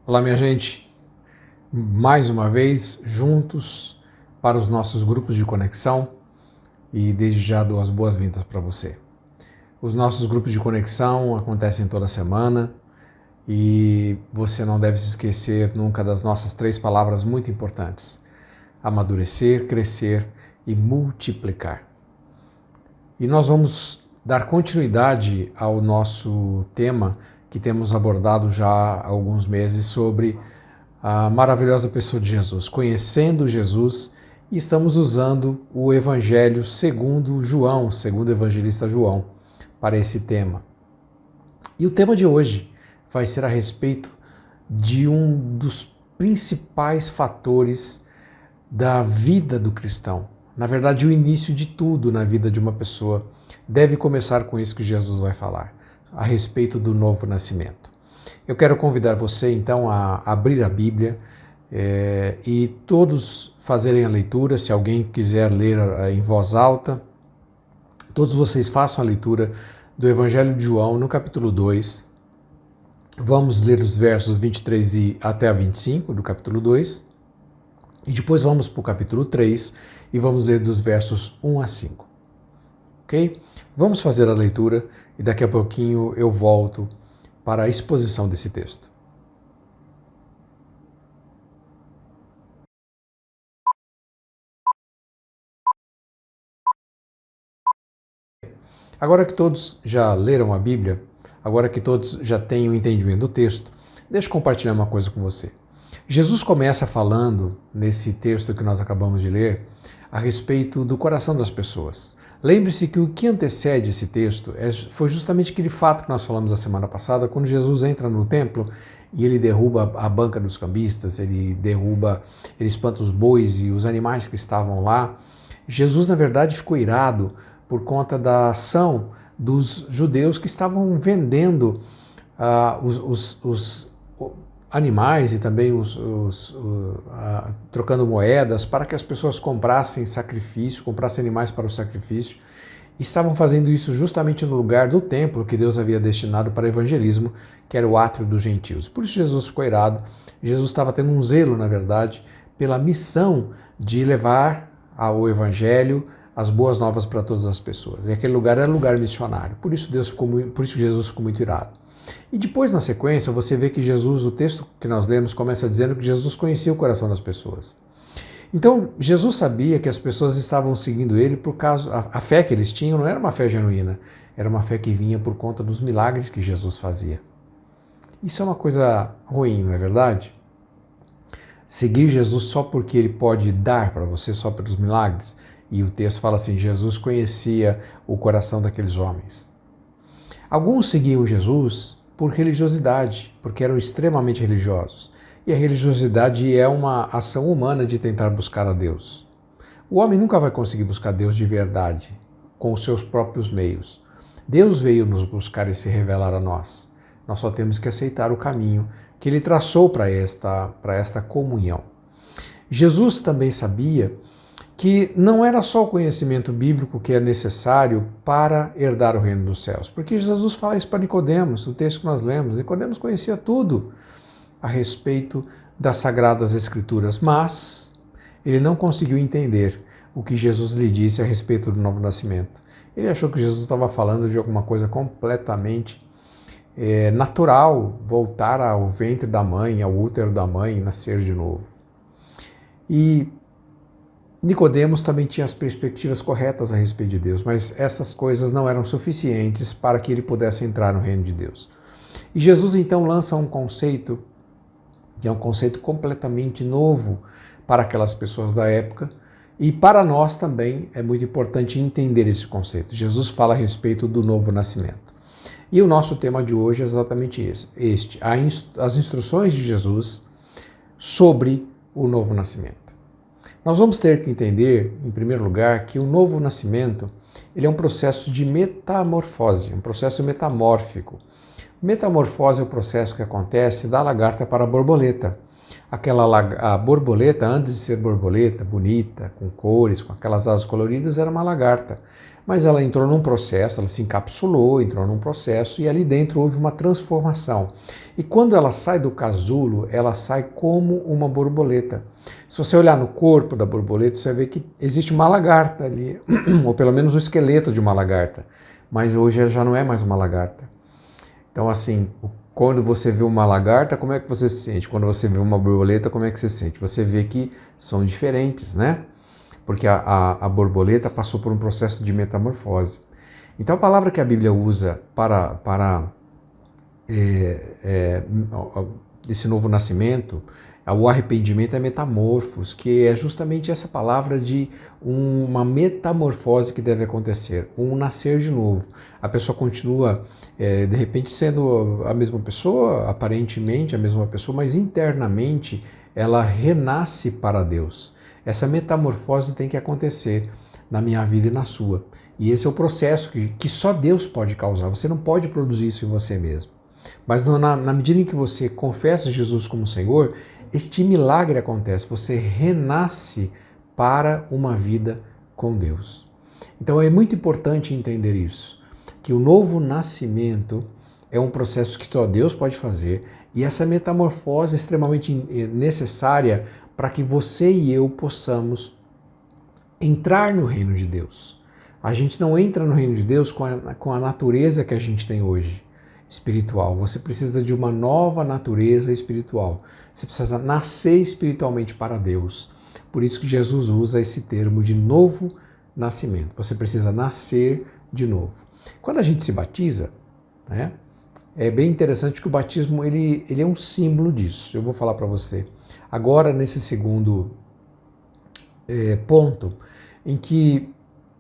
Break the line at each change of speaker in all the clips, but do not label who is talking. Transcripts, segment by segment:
Olá, minha gente, mais uma vez juntos para os nossos grupos de conexão e desde já dou as boas-vindas para você. Os nossos grupos de conexão acontecem toda semana e você não deve se esquecer nunca das nossas 3 palavras muito importantes: amadurecer, crescer e multiplicar. E nós vamos dar continuidade ao nosso tema que temos abordado já há alguns meses sobre a maravilhosa pessoa de Jesus, conhecendo Jesus, e estamos usando o Evangelho segundo João, segundo o evangelista João, para esse tema. E o tema de hoje vai ser a respeito de um dos principais fatores da vida do cristão. Na verdade, o início de tudo na vida de uma pessoa deve começar com isso que Jesus vai falar, a respeito do novo nascimento. Eu quero convidar você então a abrir a Bíblia e todos fazerem a leitura. Se alguém quiser ler em voz alta, todos vocês façam a leitura do Evangelho de João no capítulo 2. Vamos ler os versos 23 até a 25 do capítulo 2 e depois vamos para o capítulo 3 e vamos ler dos versos 1 a 5. Ok? Vamos fazer a leitura e daqui a pouquinho eu volto para a exposição desse texto. Agora que todos já leram a Bíblia, agora que todos já têm o entendimento do texto, deixa eu compartilhar uma coisa com você. Jesus começa falando, nesse texto que nós acabamos de ler, a respeito do coração das pessoas. Lembre-se que o que antecede esse texto foi justamente aquele fato que nós falamos a semana passada, quando Jesus entra no templo e ele derruba a banca dos cambistas, ele espanta os bois e os animais que estavam lá. Jesus, na verdade, ficou irado por conta da ação dos judeus que estavam vendendo os animais e também trocando moedas para que as pessoas comprassem sacrifício, comprassem animais para o sacrifício. Estavam fazendo isso justamente no lugar do templo que Deus havia destinado para evangelismo, que era o átrio dos gentios. Por isso Jesus ficou irado. Jesus estava tendo um zelo, na verdade, pela missão de levar ao evangelho as boas novas para todas as pessoas. E aquele lugar era lugar missionário. Por isso Jesus ficou muito irado. E depois, na sequência, você vê que Jesus, o texto que nós lemos, começa dizendo que Jesus conhecia o coração das pessoas. Então, Jesus sabia que as pessoas estavam seguindo ele por causa... A fé que eles tinham não era uma fé genuína, era uma fé que vinha por conta dos milagres que Jesus fazia. Isso é uma coisa ruim, não é verdade? Seguir Jesus só porque ele pode dar para você, só pelos milagres. E o texto fala assim, Jesus conhecia o coração daqueles homens. Alguns seguiam Jesus por religiosidade, porque eram extremamente religiosos. E a religiosidade é uma ação humana de tentar buscar a Deus. O homem nunca vai conseguir buscar Deus de verdade, com os seus próprios meios. Deus veio nos buscar e se revelar a nós. Nós só temos que aceitar o caminho que Ele traçou para esta comunhão. Jesus também sabia que não era só o conhecimento bíblico que é necessário para herdar o reino dos céus. Porque Jesus fala isso para Nicodemos, o texto que nós lemos. Nicodemos conhecia tudo a respeito das Sagradas Escrituras, mas ele não conseguiu entender o que Jesus lhe disse a respeito do novo nascimento. Ele achou que Jesus estava falando de alguma coisa completamente natural, voltar ao ventre da mãe, ao útero da mãe, nascer de novo. E Nicodemos também tinha as perspectivas corretas a respeito de Deus, mas essas coisas não eram suficientes para que ele pudesse entrar no reino de Deus. E Jesus então lança um conceito, que é um conceito completamente novo para aquelas pessoas da época, e para nós também é muito importante entender esse conceito. Jesus fala a respeito do novo nascimento. E o nosso tema de hoje é exatamente este, as instruções de Jesus sobre o novo nascimento. Nós vamos ter que entender, em primeiro lugar, que o novo nascimento ele é um processo de metamorfose, um processo metamórfico. Metamorfose é o processo que acontece da lagarta para a borboleta. A borboleta, antes de ser borboleta, bonita, com cores, com aquelas asas coloridas, era uma lagarta. Mas ela entrou num processo, ela se encapsulou, entrou num processo e ali dentro houve uma transformação. E quando ela sai do casulo, ela sai como uma borboleta. Se você olhar no corpo da borboleta, você vai ver que existe uma lagarta ali, ou pelo menos o esqueleto de uma lagarta. Mas hoje ela já não é mais uma lagarta. Então, assim, quando você vê uma lagarta, como é que você se sente? Quando você vê uma borboleta, como é que você se sente? Você vê que são diferentes, né? Porque a borboleta passou por um processo de metamorfose. Então, a palavra que a Bíblia usa para esse novo nascimento, o arrependimento é metamorfos, que é justamente essa palavra de uma metamorfose que deve acontecer, um nascer de novo. A pessoa continua, de repente, sendo a mesma pessoa, aparentemente a mesma pessoa, mas internamente ela renasce para Deus. Essa metamorfose tem que acontecer na minha vida e na sua. E esse é o processo que só Deus pode causar. Você não pode produzir isso em você mesmo. Mas na medida em que você confessa Jesus como Senhor, este milagre acontece. Você renasce para uma vida com Deus. Então é muito importante entender isso, que o novo nascimento é um processo que só Deus pode fazer e essa metamorfose é extremamente necessária para que você e eu possamos entrar no reino de Deus. A gente não entra no reino de Deus com a natureza que a gente tem hoje, espiritual. Você precisa de uma nova natureza espiritual. Você precisa nascer espiritualmente para Deus. Por isso que Jesus usa esse termo de novo nascimento. Você precisa nascer de novo. Quando a gente se batiza, né, é bem interessante que o batismo ele é um símbolo disso. Eu vou falar para você. Agora, nesse segundo ponto, em que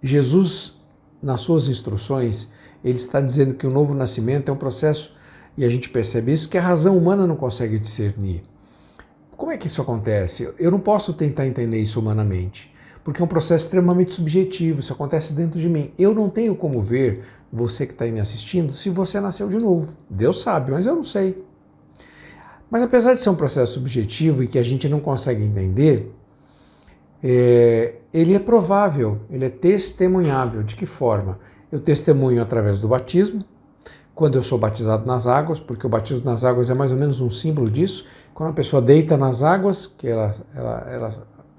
Jesus, nas suas instruções, ele está dizendo que o novo nascimento é um processo, e a gente percebe isso, que a razão humana não consegue discernir. Como é que isso acontece? Eu não posso tentar entender isso humanamente, porque é um processo extremamente subjetivo, isso acontece dentro de mim. Eu não tenho como ver, você que está aí me assistindo, se você nasceu de novo. Deus sabe, mas eu não sei. Mas apesar de ser um processo subjetivo e que a gente não consegue entender, ele é provável, ele é testemunhável. De que forma? Eu testemunho através do batismo, quando eu sou batizado nas águas, porque o batismo nas águas é mais ou menos um símbolo disso. Quando a pessoa deita nas águas, que ela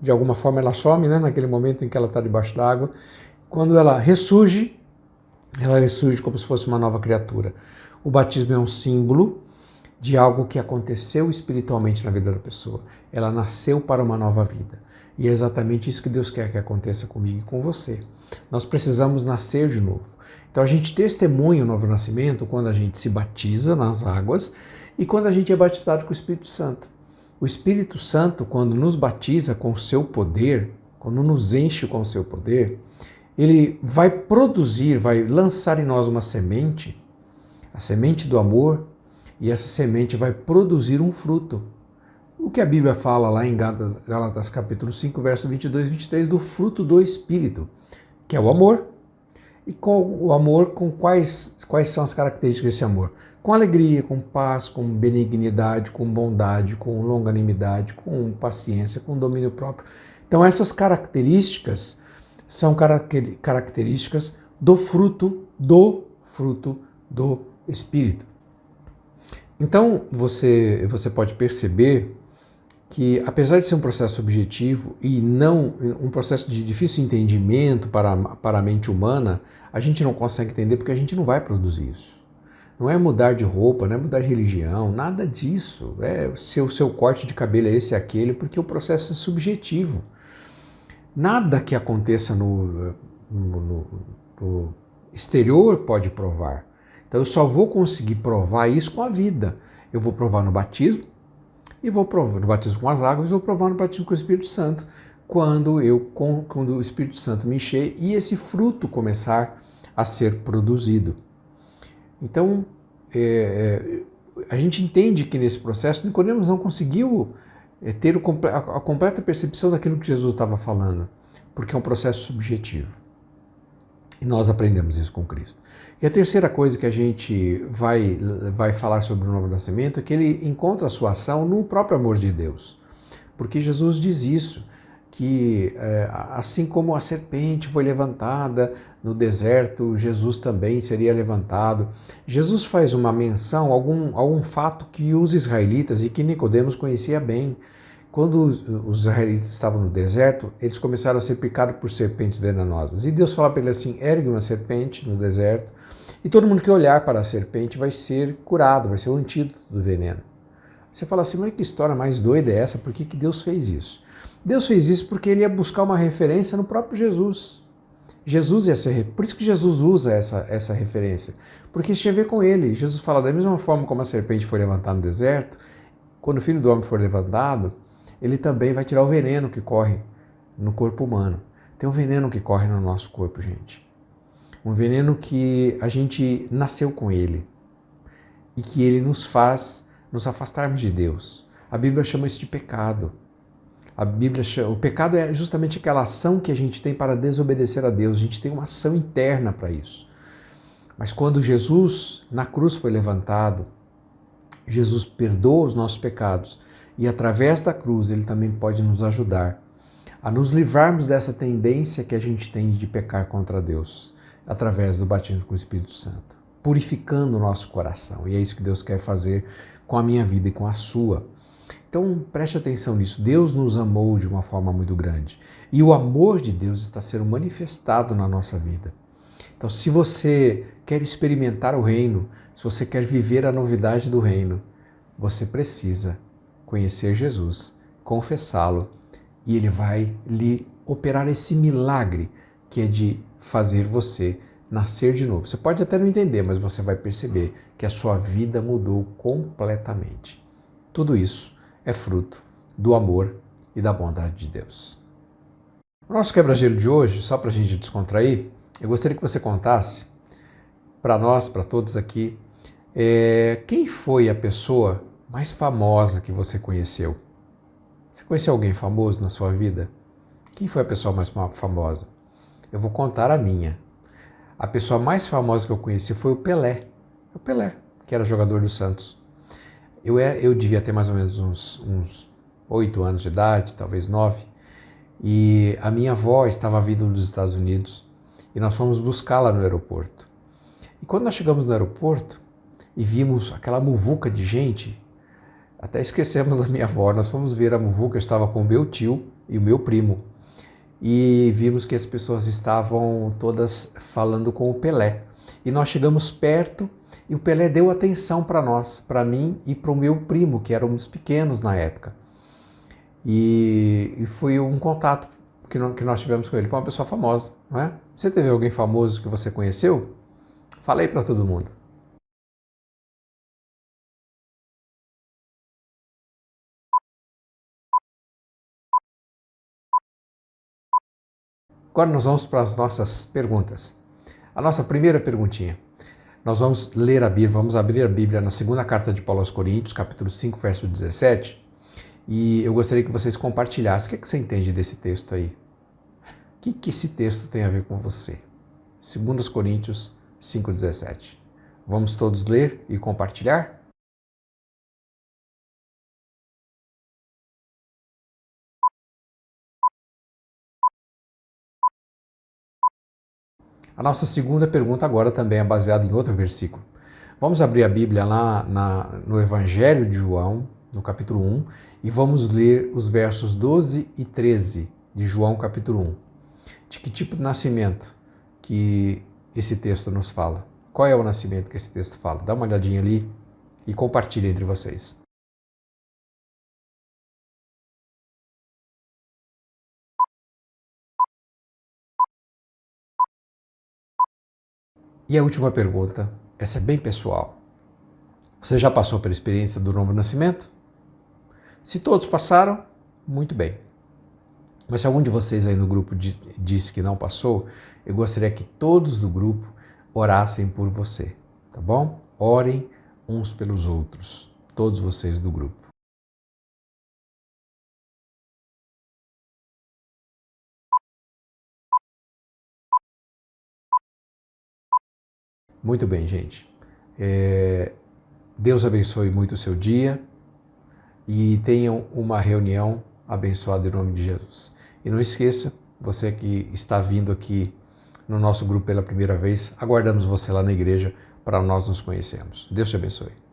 de alguma forma ela some, né, naquele momento em que ela está debaixo d'água, quando ela ressurge como se fosse uma nova criatura. O batismo é um símbolo de algo que aconteceu espiritualmente na vida da pessoa. Ela nasceu para uma nova vida. E é exatamente isso que Deus quer que aconteça comigo e com você. Nós precisamos nascer de novo. Então a gente testemunha o novo nascimento quando a gente se batiza nas águas e quando a gente é batizado com o Espírito Santo. O Espírito Santo, quando nos batiza com o seu poder, quando nos enche com o seu poder, ele vai produzir, vai lançar em nós uma semente, a semente do amor, e essa semente vai produzir um fruto. O que a Bíblia fala lá em Gálatas capítulo 5, verso 22 e 23, do fruto do Espírito, que é o amor. E com o amor, com quais são as características desse amor? Com alegria, com paz, com benignidade, com bondade, com longanimidade, com paciência, com domínio próprio. Então essas características são características do fruto do Espírito. Então você pode perceber que, apesar de ser um processo subjetivo e não um processo de difícil entendimento para a mente humana, a gente não consegue entender porque a gente não vai produzir isso. Não é mudar de roupa, não é mudar de religião, nada disso. Se o seu corte de cabelo é esse e aquele, porque o processo é subjetivo. Nada que aconteça no exterior pode provar. Então eu só vou conseguir provar isso com a vida. Eu vou provar no batismo, e vou provar no batismo com as águas, e vou provar no batismo com o Espírito Santo, quando o Espírito Santo me encher e esse fruto começar a ser produzido. Então, a gente entende que nesse processo Nicodemos não conseguiu ter a completa percepção daquilo que Jesus estava falando, porque é um processo subjetivo. E nós aprendemos isso com Cristo. E a terceira coisa que a gente vai falar sobre o novo nascimento é que ele encontra a sua ação no próprio amor de Deus. Porque Jesus diz isso, que assim como a serpente foi levantada no deserto, Jesus também seria levantado. Jesus faz uma menção a algum fato que os israelitas e que Nicodemos conhecia bem. Quando os israelitas estavam no deserto, eles começaram a ser picados por serpentes venenosas. E Deus fala para ele assim: ergue uma serpente no deserto, e todo mundo que olhar para a serpente vai ser curado, vai ser o antídoto do veneno. Você fala assim: mas que história mais doida é essa? Por que Deus fez isso? Deus fez isso porque ele ia buscar uma referência no próprio Jesus. Jesus ia ser, por isso que Jesus usa essa referência, porque isso tinha a ver com ele. Jesus fala: da mesma forma como a serpente foi levantada no deserto, quando o Filho do Homem for levantado, ele também vai tirar o veneno que corre no corpo humano. Tem um veneno que corre no nosso corpo, gente. Um veneno que a gente nasceu com ele e que ele nos faz nos afastarmos de Deus. A Bíblia chama isso de pecado. O pecado é justamente aquela ação que a gente tem para desobedecer a Deus. A gente tem uma ação interna para isso. Mas quando Jesus na cruz foi levantado, Jesus perdoa os nossos pecados e através da cruz ele também pode nos ajudar a nos livrarmos dessa tendência que a gente tem de pecar contra Deus, através do batismo com o Espírito Santo, purificando o nosso coração. E é isso que Deus quer fazer com a minha vida e com a sua. Então preste atenção nisso. Deus nos amou de uma forma muito grande e o amor de Deus está sendo manifestado na nossa vida. Então, se você quer experimentar o reino, se você quer viver a novidade do reino, você precisa conhecer Jesus, confessá-lo, e ele vai lhe operar esse milagre que é de fazer você nascer de novo. Você pode até não entender, mas você vai perceber que a sua vida mudou completamente. Tudo isso é fruto do amor e da bondade de Deus. O nosso quebra-gelo de hoje, só para a gente descontrair, eu gostaria que você contasse para nós, para todos aqui, quem foi a pessoa mais famosa que você conheceu? Você conheceu alguém famoso na sua vida? Quem foi a pessoa mais famosa? Eu vou contar a minha. A pessoa mais famosa que eu conheci foi o Pelé. O Pelé, que era jogador do Santos. Eu devia ter mais ou menos uns 8 anos de idade, talvez 9, e a minha avó estava vindo dos Estados Unidos e nós fomos buscá-la no aeroporto. E quando nós chegamos no aeroporto e vimos aquela muvuca de gente, até esquecemos da minha avó, nós fomos ver a muvuca. Eu estava com o meu tio e o meu primo e vimos que as pessoas estavam todas falando com o Pelé. E nós chegamos perto e o Pelé deu atenção para nós, para mim e para o meu primo, que éramos pequenos na época. E foi um contato que nós tivemos com ele. Foi uma pessoa famosa, não é? Você teve alguém famoso que você conheceu? Fala aí para todo mundo. Agora nós vamos para as nossas perguntas. A nossa primeira perguntinha. Nós vamos ler a Bíblia, vamos abrir a Bíblia na segunda carta de Paulo aos Coríntios, capítulo 5, verso 17. E eu gostaria que vocês compartilhassem. O que você entende desse texto aí? O que esse texto tem a ver com você? 2 Coríntios 5,17. Vamos todos ler e compartilhar? A nossa segunda pergunta agora também é baseada em outro versículo. Vamos abrir a Bíblia lá no Evangelho de João, no capítulo 1, e vamos ler os versos 12 e 13 de João, capítulo 1. De que tipo de nascimento que esse texto nos fala? Qual é o nascimento que esse texto fala? Dá uma olhadinha ali e compartilha entre vocês. E a última pergunta, essa é bem pessoal. Você já passou pela experiência do novo nascimento? Se todos passaram, muito bem. Mas se algum de vocês aí no grupo disse que não passou, eu gostaria que todos do grupo orassem por você, tá bom? Orem uns pelos outros, todos vocês do grupo. Muito bem, gente. Deus abençoe muito o seu dia e tenham uma reunião abençoada em nome de Jesus. E não esqueça, você que está vindo aqui no nosso grupo pela primeira vez, aguardamos você lá na igreja para nós nos conhecermos. Deus te abençoe.